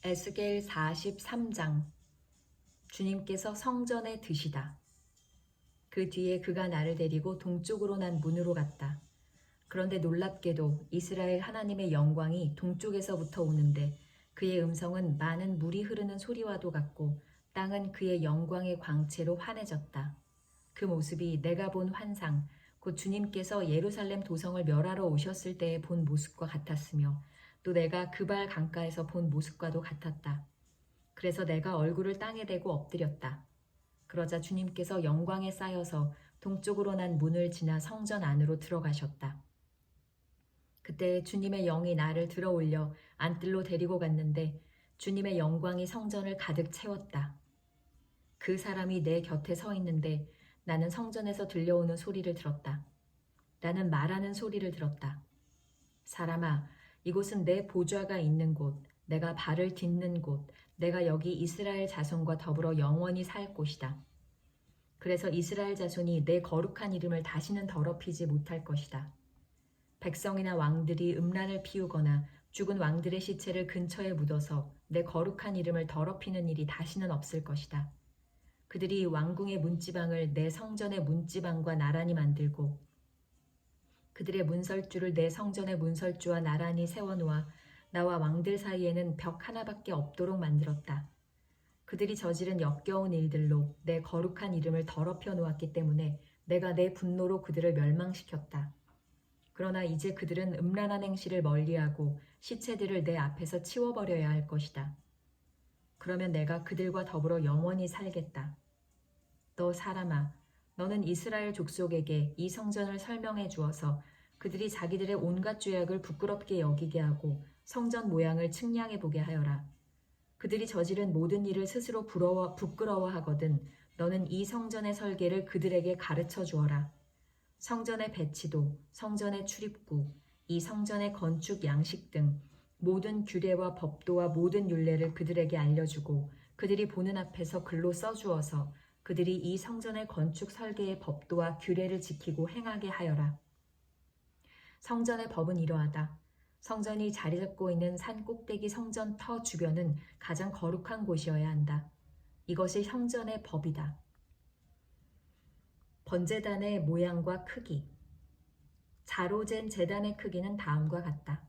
에스겔 43장. 주님께서 성전에 드시다. 그 뒤에 그가 나를 데리고 동쪽으로 난 문으로 갔다. 그런데 놀랍게도 이스라엘 하나님의 영광이 동쪽에서부터 오는데 그의 음성은 많은 물이 흐르는 소리와도 같고 땅은 그의 영광의 광채로 환해졌다. 그 모습이 내가 본 환상, 곧 주님께서 예루살렘 도성을 멸하러 오셨을 때에 본 모습과 같았으며 또 내가 그발 강가에서 본 모습과도 같았다. 그래서 내가 얼굴을 땅에 대고 엎드렸다. 그러자 주님께서 영광에 쌓여서 동쪽으로 난 문을 지나 성전 안으로 들어가셨다. 그때 주님의 영이 나를 들어 올려 안뜰로 데리고 갔는데 주님의 영광이 성전을 가득 채웠다. 그 사람이 내 곁에 서 있는데 나는 성전에서 들려오는 소리를 들었다. 나는 말하는 소리를 들었다. 사람아, 이곳은 내 보좌가 있는 곳, 내가 발을 딛는 곳, 내가 여기 이스라엘 자손과 더불어 영원히 살 곳이다. 그래서 이스라엘 자손이 내 거룩한 이름을 다시는 더럽히지 못할 것이다. 백성이나 왕들이 음란을 피우거나 죽은 왕들의 시체를 근처에 묻어서 내 거룩한 이름을 더럽히는 일이 다시는 없을 것이다. 그들이 왕궁의 문지방을 내 성전의 문지방과 나란히 만들고 그들의 문설주를 내 성전의 문설주와 나란히 세워놓아 나와 왕들 사이에는 벽 하나밖에 없도록 만들었다. 그들이 저지른 역겨운 일들로 내 거룩한 이름을 더럽혀 놓았기 때문에 내가 내 분노로 그들을 멸망시켰다. 그러나 이제 그들은 음란한 행실을 멀리하고 시체들을 내 앞에서 치워버려야 할 것이다. 그러면 내가 그들과 더불어 영원히 살겠다. 너 사람아, 너는 이스라엘 족속에게 이 성전을 설명해 주어서 그들이 자기들의 온갖 죄악을 부끄럽게 여기게 하고 성전 모양을 측량해 보게 하여라. 그들이 저지른 모든 일을 스스로 부끄러워하거든 너는 이 성전의 설계를 그들에게 가르쳐 주어라. 성전의 배치도, 성전의 출입구, 이 성전의 건축 양식 등 모든 규례와 법도와 모든 율례를 그들에게 알려주고 그들이 보는 앞에서 글로 써주어서 그들이 이 성전의 건축 설계의 법도와 규례를 지키고 행하게 하여라. 성전의 법은 이러하다. 성전이 자리 잡고 있는 산 꼭대기 성전 터 주변은 가장 거룩한 곳이어야 한다. 이것이 성전의 법이다. 번제단의 모양과 크기. 자로 잰 제단의 크기는 다음과 같다.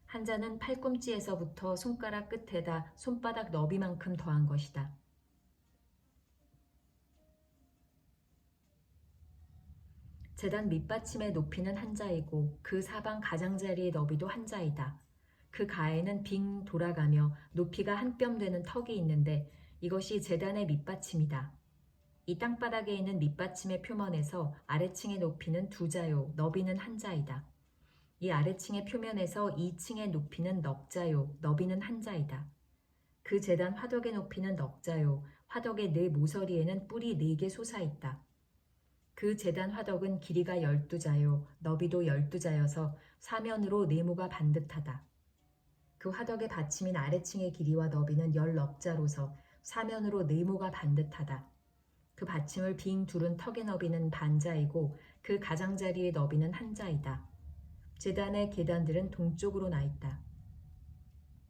한 자는 팔꿈치에서부터 손가락 끝에다 손바닥 너비만큼 더한 것이다. 제단 밑받침의 높이는 한 자이고 그 사방 가장자리의 너비도 한 자이다. 그 가에는 빙 돌아가며 높이가 한 뼘 되는 턱이 있는데 이것이 제단의 밑받침이다. 이 땅바닥에 있는 밑받침의 표면에서 아래층의 높이는 두 자요, 너비는 한 자이다. 이 아래층의 표면에서 2층의 높이는 넉 자요, 너비는 한 자이다. 그 제단 화덕의 높이는 넉 자요, 화덕의 네 모서리에는 뿔이 4개 솟아있다. 그 제단 화덕은 길이가 12자요, 너비도 12자여서 사면으로 네모가 반듯하다. 그 화덕의 받침인 아래층의 길이와 너비는 10넉자로서 사면으로 네모가 반듯하다. 그 받침을 빙 두른 턱의 너비는 반자이고 그 가장자리의 너비는 한 자이다. 제단의 계단들은 동쪽으로 나 있다.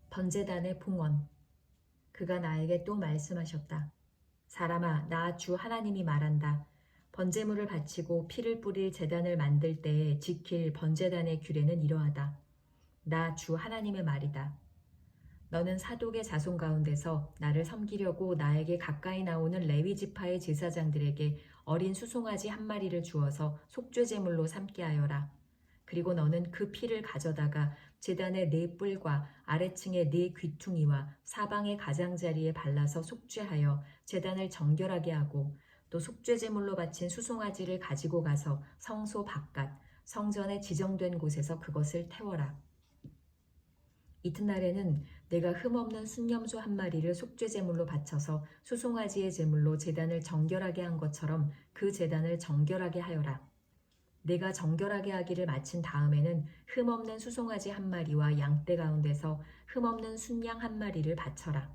번제단의 봉헌. 그가 나에게 또 말씀하셨다. 사람아, 나 주 하나님이 말한다. 번제물을 바치고 피를 뿌릴 제단을 만들 때에 지킬 번제단의 규례는 이러하다. 나 주 하나님의 말이다. 너는 사독의 자손 가운데서 나를 섬기려고 나에게 가까이 나오는 레위 지파의 제사장들에게 어린 수송아지 한 마리를 주어서 속죄 제물로 삼게 하여라. 그리고 너는 그 피를 가져다가 제단의 네 뿔과 아래층의 네 귀퉁이와 사방의 가장자리에 발라서 속죄하여 제단을 정결하게 하고 또 속죄 제물로 바친 수송아지를 가지고 가서 성소 바깥 성전에 지정된 곳에서 그것을 태워라. 이튿날에는 내가 흠없는 순념소 한 마리를 속죄 제물로 바쳐서 수송아지의 제물로 제단을 정결하게 한 것처럼 그 제단을 정결하게 하여라. 내가 정결하게 하기를 마친 다음에는 흠없는 수송아지 한 마리와 양떼 가운데서 흠없는 순양 한 마리를 바쳐라.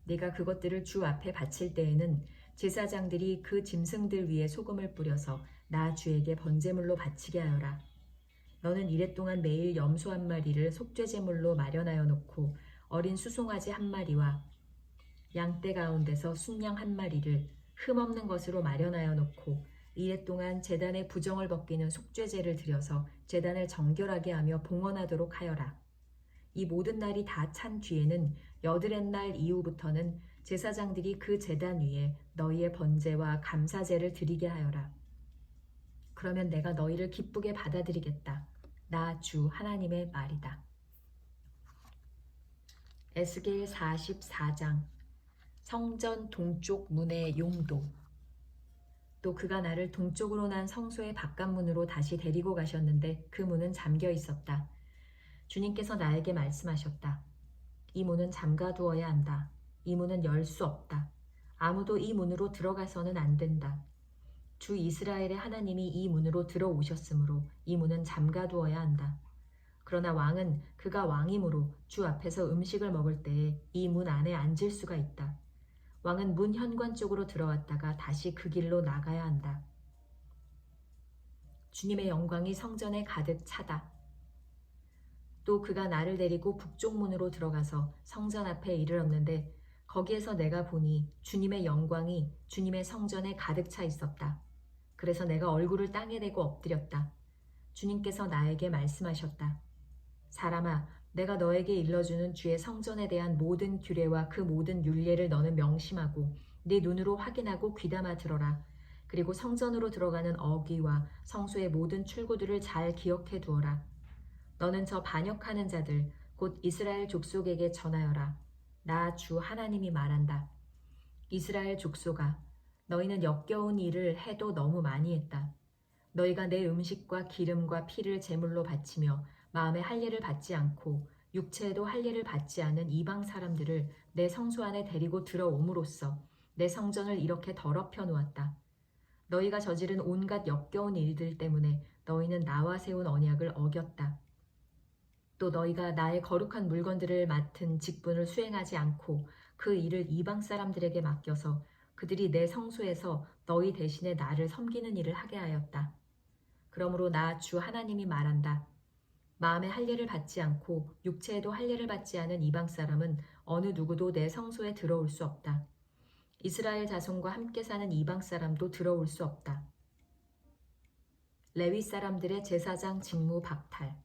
내가 그것들을 주 앞에 바칠 때에는 제사장들이 그 짐승들 위에 소금을 뿌려서 나 주에게 번제물로 바치게 하여라. 너는 이랫동안 매일 염소 한 마리를 속죄제물로 마련하여 놓고 어린 수송아지 한 마리와 양떼 가운데서 순양 한 마리를 흠없는 것으로 마련하여 놓고 이래 동안 제단의 부정을 벗기는 속죄제를 드려서 제단을 정결하게 하며 봉헌하도록 하여라. 이 모든 날이 다 찬 뒤에는 여드렛 날 이후부터는 제사장들이 그 제단 위에 너희의 번제와 감사제를 드리게 하여라. 그러면 내가 너희를 기쁘게 받아들이겠다. 나 주 하나님의 말이다. 에스겔 44장. 성전 동쪽 문의 용도. 또 그가 나를 동쪽으로 난 성소의 바깥문으로 다시 데리고 가셨는데 그 문은 잠겨 있었다. 주님께서 나에게 말씀하셨다. 이 문은 잠가두어야 한다. 이 문은 열 수 없다. 아무도 이 문으로 들어가서는 안 된다. 주 이스라엘의 하나님이 이 문으로 들어오셨으므로 이 문은 잠가두어야 한다. 그러나 왕은 그가 왕이므로 주 앞에서 음식을 먹을 때에 이 문 안에 앉을 수가 있다. 왕은 문 현관 쪽으로 들어왔다가 다시 그 길로 나가야 한다. 주님의 영광이 성전에 가득 차다. 또 그가 나를 데리고 북쪽 문으로 들어가서 성전 앞에 이르렀는데 거기에서 내가 보니 주님의 영광이 주님의 성전에 가득 차 있었다. 그래서 내가 얼굴을 땅에 대고 엎드렸다. 주님께서 나에게 말씀하셨다. 사람아, 내가 너에게 일러주는 주의 성전에 대한 모든 규례와 그 모든 율례를 너는 명심하고 네 눈으로 확인하고 귀담아 들어라. 그리고 성전으로 들어가는 어귀와 성소의 모든 출구들을 잘 기억해 두어라. 너는 저 반역하는 자들 곧 이스라엘 족속에게 전하여라. 나 주 하나님이 말한다. 이스라엘 족속아, 너희는 역겨운 일을 해도 너무 많이 했다. 너희가 내 음식과 기름과 피를 제물로 바치며 마음에 할례를 받지 않고 육체에도 할례를 받지 않은 이방 사람들을 내 성소 안에 데리고 들어옴으로써 내 성전을 이렇게 더럽혀 놓았다. 너희가 저지른 온갖 역겨운 일들 때문에 너희는 나와 세운 언약을 어겼다. 또 너희가 나의 거룩한 물건들을 맡은 직분을 수행하지 않고 그 일을 이방 사람들에게 맡겨서 그들이 내 성소에서 너희 대신에 나를 섬기는 일을 하게 하였다. 그러므로 나 주 하나님이 말한다. 마음에 할례를 받지 않고 육체에도 할례를 받지 않은 이방 사람은 어느 누구도 내 성소에 들어올 수 없다. 이스라엘 자손과 함께 사는 이방 사람도 들어올 수 없다. 레위 사람들의 제사장 직무 박탈.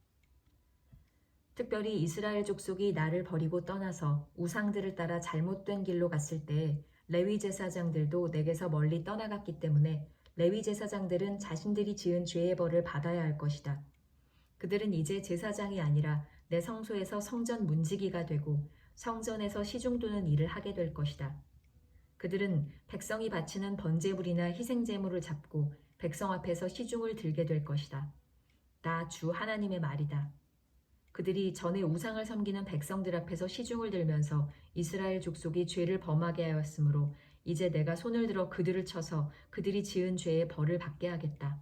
특별히 이스라엘 족속이 나를 버리고 떠나서 우상들을 따라 잘못된 길로 갔을 때 레위 제사장들도 내게서 멀리 떠나갔기 때문에 레위 제사장들은 자신들이 지은 죄의 벌을 받아야 할 것이다. 그들은 이제 제사장이 아니라 내 성소에서 성전 문지기가 되고 성전에서 시중 두는 일을 하게 될 것이다. 그들은 백성이 바치는 번제물이나 희생제물을 잡고 백성 앞에서 시중을 들게 될 것이다. 나 주 하나님의 말이다. 그들이 전에 우상을 섬기는 백성들 앞에서 시중을 들면서 이스라엘 족속이 죄를 범하게 하였으므로 이제 내가 손을 들어 그들을 쳐서 그들이 지은 죄의 벌을 받게 하겠다.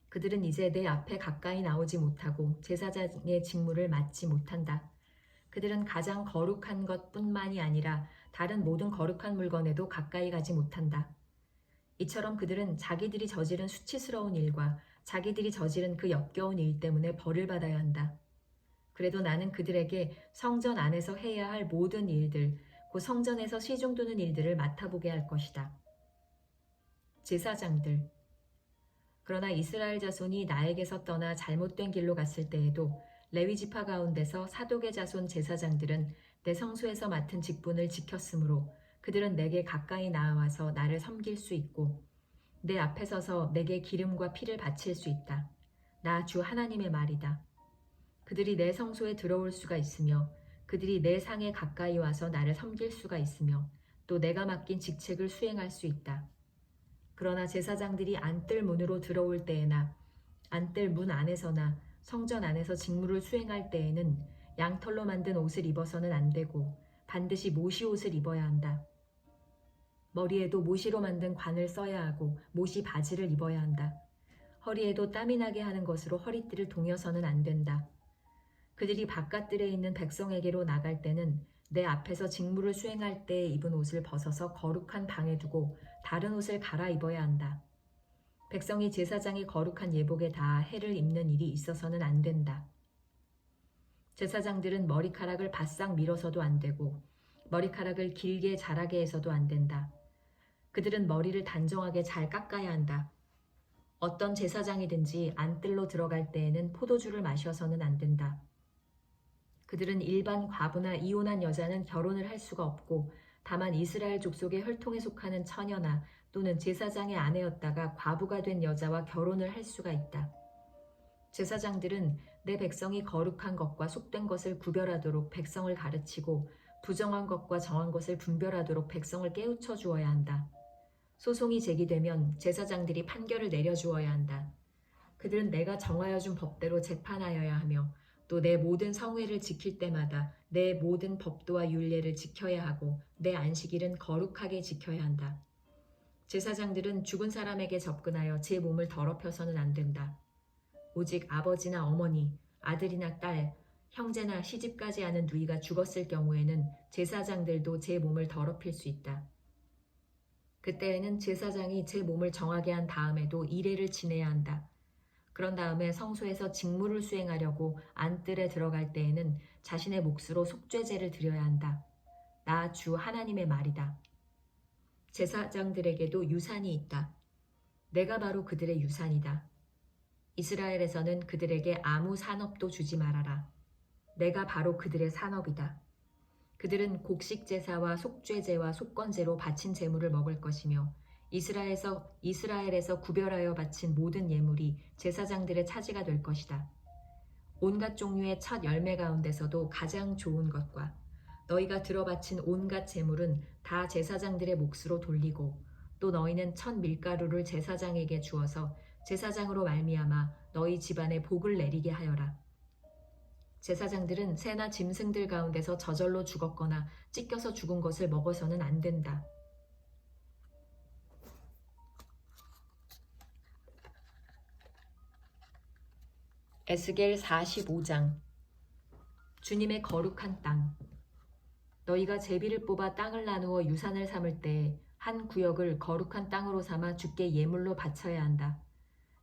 그들은 이제 내 앞에 가까이 나오지 못하고 제사장의 직무를 맡지 못한다. 그들은 가장 거룩한 것뿐만이 아니라 다른 모든 거룩한 물건에도 가까이 가지 못한다. 이처럼 그들은 자기들이 저지른 수치스러운 일과 자기들이 저지른 그 역겨운 일 때문에 벌을 받아야 한다. 그래도 나는 그들에게 성전 안에서 해야 할 모든 일들, 곧 성전에서 시중 두는 일들을 맡아보게 할 것이다. 제사장들. 그러나 이스라엘 자손이 나에게서 떠나 잘못된 길로 갔을 때에도 레위 지파 가운데서 사독의 자손 제사장들은 내 성소에서 맡은 직분을 지켰으므로 그들은 내게 가까이 나와서 나를 섬길 수 있고 내 앞에 서서 내게 기름과 피를 바칠 수 있다. 나 주 하나님의 말이다. 그들이 내 성소에 들어올 수가 있으며 그들이 내 상에 가까이 와서 나를 섬길 수가 있으며 또 내가 맡긴 직책을 수행할 수 있다. 그러나 제사장들이 안뜰 문으로 들어올 때에나 안뜰 문 안에서나 성전 안에서 직무를 수행할 때에는 양털로 만든 옷을 입어서는 안 되고 반드시 모시 옷을 입어야 한다. 머리에도 모시로 만든 관을 써야 하고 모시 바지를 입어야 한다. 허리에도 땀이 나게 하는 것으로 허리띠를 동여서는 안 된다. 그들이 바깥들에 있는 백성에게로 나갈 때는 내 앞에서 직무를 수행할 때 입은 옷을 벗어서 거룩한 방에 두고 다른 옷을 갈아입어야 한다. 백성이 제사장이 거룩한 예복에 다 해를 입는 일이 있어서는 안 된다. 제사장들은 머리카락을 바싹 밀어서도 안 되고 머리카락을 길게 자라게 해서도 안 된다. 그들은 머리를 단정하게 잘 깎아야 한다. 어떤 제사장이든지 안뜰로 들어갈 때에는 포도주를 마셔서는 안 된다. 그들은 일반 과부나 이혼한 여자는 결혼을 할 수가 없고 다만 이스라엘 족속의 혈통에 속하는 처녀나 또는 제사장의 아내였다가 과부가 된 여자와 결혼을 할 수가 있다. 제사장들은 내 백성이 거룩한 것과 속된 것을 구별하도록 백성을 가르치고 부정한 것과 정한 것을 분별하도록 백성을 깨우쳐 주어야 한다. 소송이 제기되면 제사장들이 판결을 내려주어야 한다. 그들은 내가 정하여 준 법대로 재판하여야 하며 또 내 모든 성회를 지킬 때마다 내 모든 법도와 율례를 지켜야 하고 내 안식일은 거룩하게 지켜야 한다. 제사장들은 죽은 사람에게 접근하여 제 몸을 더럽혀서는 안 된다. 오직 아버지나 어머니, 아들이나 딸, 형제나 시집가지 않은 누이가 죽었을 경우에는 제사장들도 제 몸을 더럽힐 수 있다. 그때에는 제사장이 제 몸을 정하게 한 다음에도 이레를 지내야 한다. 그런 다음에 성소에서 직무를 수행하려고 안뜰에 들어갈 때에는 자신의 몫으로 속죄제를 드려야 한다. 나 주 하나님의 말이다. 제사장들에게도 유산이 있다. 내가 바로 그들의 유산이다. 이스라엘에서는 그들에게 아무 산업도 주지 말아라. 내가 바로 그들의 산업이다. 그들은 곡식제사와 속죄제와 속건제로 바친 제물을 먹을 것이며 이스라엘에서 구별하여 바친 모든 예물이 제사장들의 차지가 될 것이다. 온갖 종류의 첫 열매 가운데서도 가장 좋은 것과 너희가 들어바친 온갖 제물은 다 제사장들의 몫으로 돌리고 또 너희는 첫 밀가루를 제사장에게 주어서 제사장으로 말미암아 너희 집안에 복을 내리게 하여라. 제사장들은 새나 짐승들 가운데서 저절로 죽었거나 찢겨서 죽은 것을 먹어서는 안 된다. 에스겔 45장. 주님의 거룩한 땅. 너희가 제비를 뽑아 땅을 나누어 유산을 삼을 때 한 구역을 거룩한 땅으로 삼아 주께 예물로 바쳐야 한다.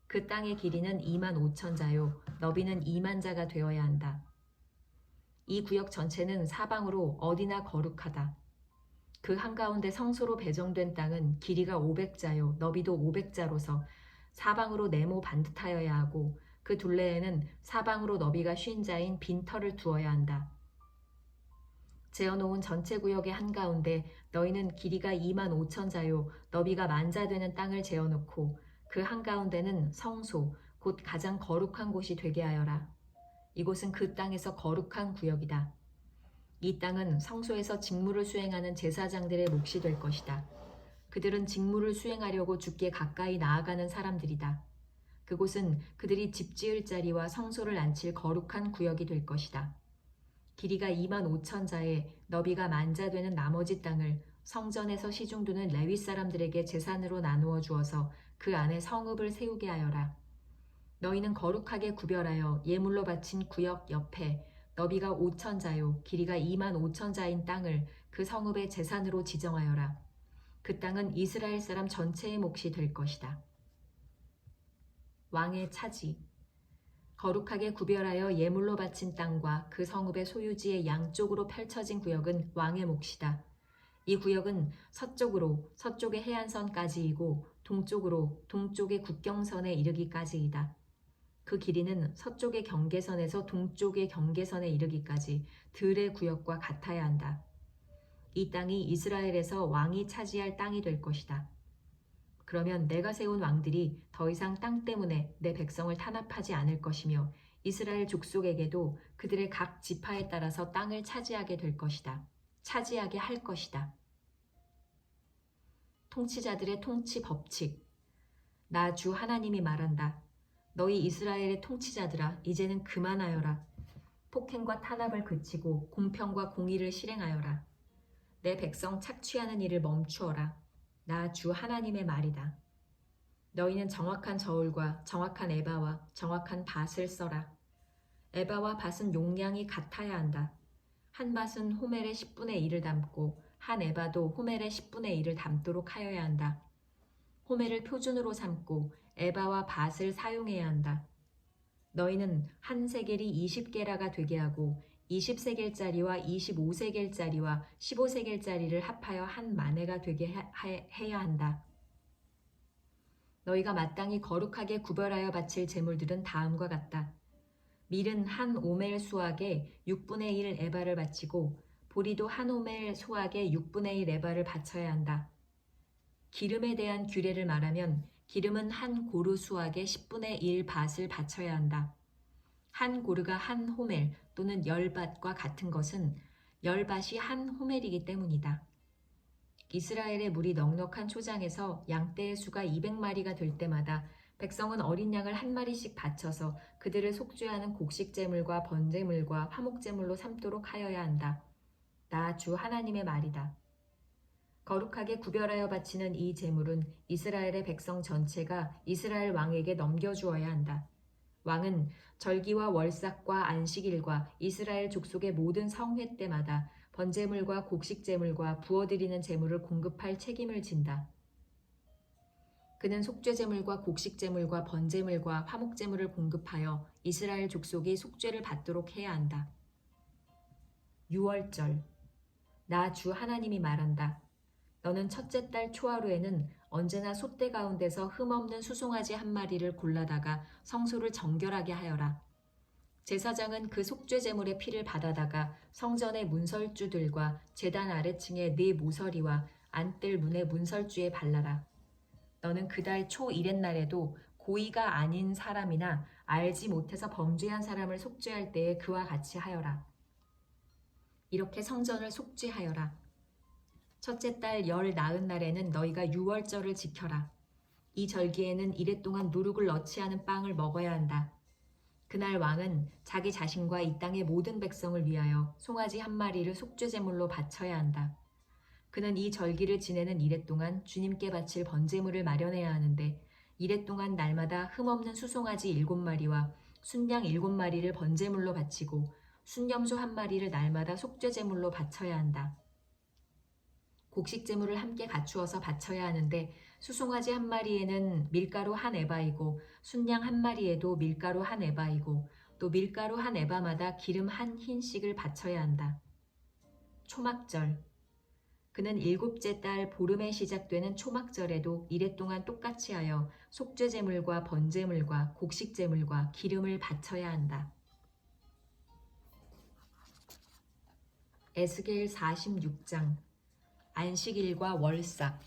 그 땅의 길이는 2만 5천 자요 너비는 2만 자가 되어야 한다. 이 구역 전체는 사방으로 어디나 거룩하다. 그 한가운데 성소로 배정된 땅은 길이가 500자요 너비도 500자로서 사방으로 네모 반듯하여야 하고 그 둘레에는 사방으로 너비가 50자인 빈터를 두어야 한다. 재어놓은 전체 구역의 한가운데 너희는 길이가 2만 5천 자요 너비가 10,000자 되는 땅을 재어놓고 그 한가운데는 성소 곧 가장 거룩한 곳이 되게 하여라. 이곳은 그 땅에서 거룩한 구역이다. 이 땅은 성소에서 직무를 수행하는 제사장들의 몫이 될 것이다. 그들은 직무를 수행하려고 주께 가까이 나아가는 사람들이다. 그곳은 그들이 집 지을 자리와 성소를 앉힐 거룩한 구역이 될 것이다. 길이가 2만 5천 자에 너비가 10,000자 되는 나머지 땅을 성전에서 시중두는 레위 사람들에게 제산으로 나누어 주어서 그 안에 성읍을 세우게 하여라. 너희는 거룩하게 구별하여 예물로 바친 구역 옆에 너비가 5천 자요 길이가 2만 5천 자인 땅을 그 성읍의 제산으로 지정하여라. 그 땅은 이스라엘 사람 전체의 몫이 될 것이다. 왕의 차지. 거룩하게 구별하여 예물로 바친 땅과 그 성읍의 소유지의 양쪽으로 펼쳐진 구역은 왕의 몫이다. 이 구역은 서쪽의 해안선까지이고 동쪽의 국경선에 이르기까지이다. 그 길이는 서쪽의 경계선에서 동쪽의 경계선에 이르기까지 들의 구역과 같아야 한다. 이 땅이 이스라엘에서 왕이 차지할 땅이 될 것이다. 그러면 내가 세운 왕들이 더 이상 땅 때문에 내 백성을 탄압하지 않을 것이며 이스라엘 족속에게도 그들의 각 지파에 따라서 땅을 차지하게 될 것이다. 차지하게 할 것이다. 통치자들의 통치 법칙. 나 주 하나님이 말한다. 너희 이스라엘의 통치자들아, 이제는 그만하여라. 폭행과 탄압을 그치고 공평과 공의를 실행하여라. 내 백성 착취하는 일을 멈추어라. 나 주 하나님의 말이다. 너희는 정확한 저울과 정확한 에바와 정확한 밭을 써라. 에바와 밭은 용량이 같아야 한다. 한 밭은 호멜의 10분의 1을 담고 한 에바도 호멜의 10분의 1을 담도록 하여야 한다. 호멜을 표준으로 삼고 에바와 밭을 사용해야 한다. 너희는 한 세겔이 20게라가 되게 하고 20세겔짜리와 25세겔짜리와 15세겔짜리를 합하여 한 마네가 되게 해야 한다. 너희가 마땅히 거룩하게 구별하여 바칠 제물들은 다음과 같다. 밀은 한 오멜 수확에 6분의 1 에바를 바치고 보리도 한 오멜 수확에 6분의 1 에바를 바쳐야 한다. 기름에 대한 규례를 말하면 기름은 한 고루 수확에 10분의 1 밭을 바쳐야 한다. 한 고르가 한 호멜 또는 10밭과 같은 것은 10밭이 한 호멜이기 때문이다. 이스라엘의 물이 넉넉한 초장에서 양떼의 수가 200마리가 될 때마다 백성은 어린 양을 한 마리씩 바쳐서 그들을 속죄하는 곡식제물과 번제물과 화목제물로 삼도록 하여야 한다. 나 주 하나님의 말이다. 거룩하게 구별하여 바치는 이 제물은 이스라엘의 백성 전체가 이스라엘 왕에게 넘겨주어야 한다. 왕은 절기와 월삭과 안식일과 이스라엘 족속의 모든 성회 때마다 번제물과 곡식제물과 부어드리는 제물을 공급할 책임을 진다. 그는 속죄제물과 곡식제물과 번제물과 화목제물을 공급하여 이스라엘 족속이 속죄를 받도록 해야 한다. 유월절. 나 주 하나님이 말한다. 너는 첫째 달 초하루에는 언제나 솥대 가운데서 흠없는 수송아지 한 마리를 골라다가 성소를 정결하게 하여라. 제사장은 그 속죄제물의 피를 받아다가 성전의 문설주들과 제단 아래층의 네 모서리와 안뜰 문의 문설주에 발라라. 너는 그달 초 이렛날에도 고의가 아닌 사람이나 알지 못해서 범죄한 사람을 속죄할 때에 그와 같이 하여라. 이렇게 성전을 속죄하여라. 첫째 달 열 나은 날에는 너희가 유월절을 지켜라. 이 절기에는 이레 동안 누룩을 넣지 않은 빵을 먹어야 한다. 그날 왕은 자기 자신과 이 땅의 모든 백성을 위하여 송아지 한 마리를 속죄제물로 바쳐야 한다. 그는 이 절기를 지내는 이레 동안 주님께 바칠 번제물을 마련해야 하는데 이레 동안 날마다 흠없는 수송아지 7마리와 순양 7마리를 번제물로 바치고 순염소 한 마리를 날마다 속죄제물로 바쳐야 한다. 곡식제물을 함께 갖추어서 바쳐야 하는데 수송아지 한 마리에는 밀가루 한 에바이고 순양 한 마리에도 밀가루 한 에바이고 또 밀가루 한 에바마다 기름 한 흰씩을 바쳐야 한다. 초막절. 그는 7째 달 보름에 시작되는 초막절에도 이레 동안 똑같이 하여 속죄제물과 번제물과 곡식제물과 기름을 바쳐야 한다. 에스겔 46장. 안식일과 월삭.